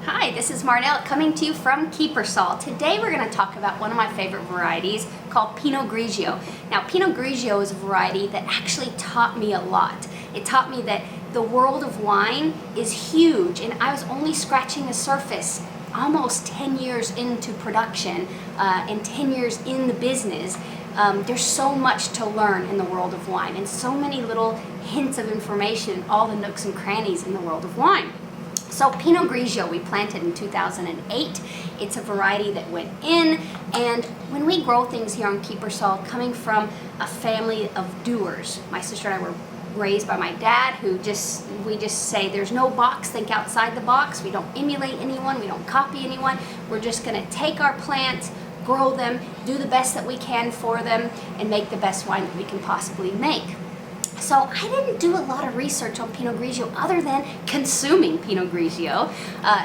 Hi, this is Marnelle coming to you from Kiepersol. Today we're going to talk about one of my favorite varieties called Pinot Grigio. Now, Pinot Grigio is a variety that actually taught me a lot. It taught me that the world of wine is huge, and I was only scratching the surface almost 10 years into production and 10 years in the business. There's so much to learn in the world of wine and so many little hints of information in all the nooks and crannies in the world of wine. So Pinot Grigio we planted in 2008. It's a variety that went in, and when we grow things here on Kiepersol, coming from a family of doers, my sister and I were raised by my dad, who we just say there's no box, think outside the box. We don't emulate anyone, we don't copy anyone. We're just gonna take our plants, grow them, do the best that we can for them, and make the best wine that we can possibly make. So I didn't do a lot of research on Pinot Grigio other than consuming Pinot Grigio.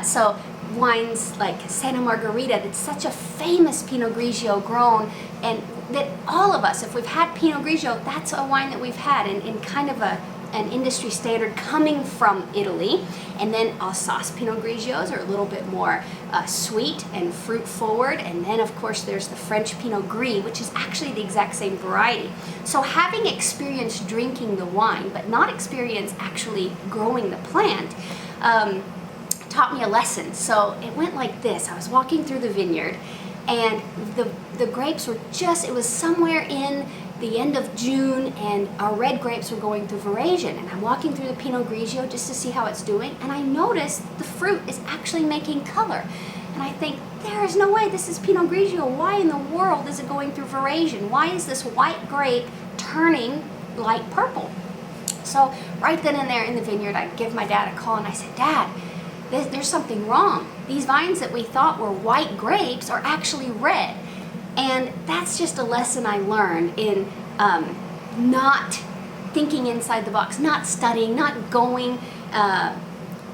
So wines like Santa Margherita, that's such a famous Pinot Grigio grown, and that all of us, if we've had Pinot Grigio, that's a wine that we've had in kind of an industry standard coming from Italy. And then Alsace Pinot Grigios are a little bit more sweet and fruit forward. And then of course there's the French Pinot Gris, which is actually the exact same variety. So having experienced drinking the wine, but not experience actually growing the plant, taught me a lesson. So it went like this. I was walking through the vineyard, and the grapes were it was somewhere in the end of June, and our red grapes were going through veraison, and I'm walking through the Pinot Grigio just to see how it's doing, and I noticed the fruit is actually making color. And I think, there is no way this is Pinot Grigio. Why in the world is it going through veraison? Why is this white grape turning light purple? So right then and there in the vineyard, I give my dad a call and I said, Dad, there's something wrong. These vines that we thought were white grapes are actually red. And that's just a lesson I learned in not thinking inside the box, not studying, not going,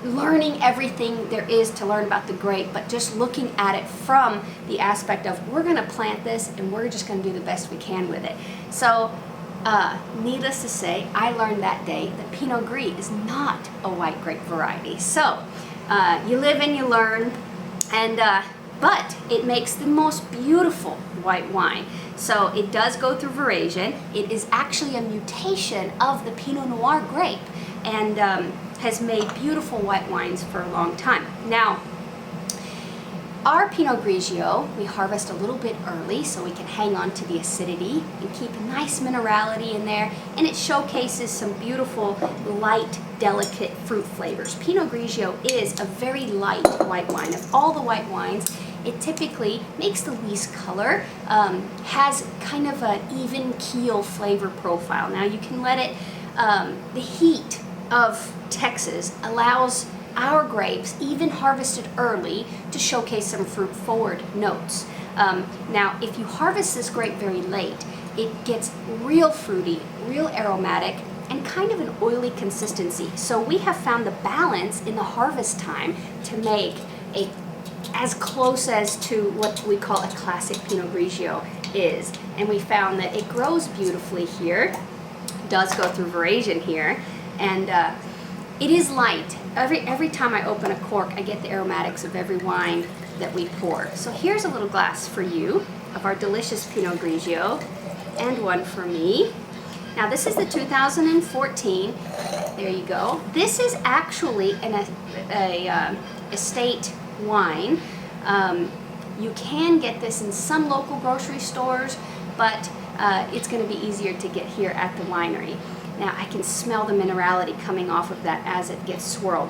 learning everything there is to learn about the grape, but just looking at it from the aspect of, we're going to plant this and we're just going to do the best we can with it. So needless to say, I learned that day that Pinot Gris is not a white grape variety. So you live and you learn, and but it makes the most beautiful white wine. So it does go through veraison. It is actually a mutation of the Pinot Noir grape, and has made beautiful white wines for a long time. Now, our Pinot Grigio, we harvest a little bit early so we can hang on to the acidity and keep a nice minerality in there, and it showcases some beautiful, light, delicate fruit flavors. Pinot Grigio is a very light white wine. Of all the white wines, it typically makes the least color, has kind of an even keel flavor profile. Now you can let it, the heat of Texas allows our grapes, even harvested early, to showcase some fruit forward notes. Now if you harvest this grape very late, it gets real fruity, real aromatic, and kind of an oily consistency. So we have found the balance in the harvest time to make as close as to what we call a classic Pinot Grigio is. And we found that it grows beautifully here, does go through veraison here, and it is light. Every time I open a cork, I get the aromatics of every wine that we pour. So here's a little glass for you of our delicious Pinot Grigio, and one for me. Now this is the 2014, there you go. This is actually an estate wine. You can get this in some local grocery stores, but it's going to be easier to get here at the winery. Now I can smell the minerality coming off of that as it gets swirled.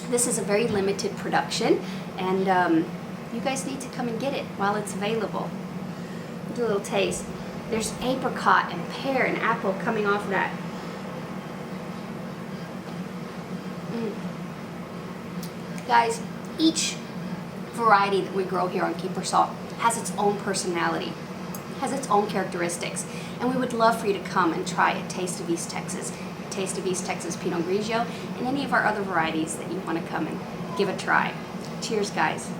This is a very limited production, and you guys need to come and get it while it's available. Do a little taste. There's apricot and pear and apple coming off of that. Guys, each variety that we grow here on Kiepersol has its own personality, has its own characteristics, and we would love for you to come and try a taste of East Texas, a taste of East Texas Pinot Grigio, and any of our other varieties that you want to come and give a try. Cheers, guys.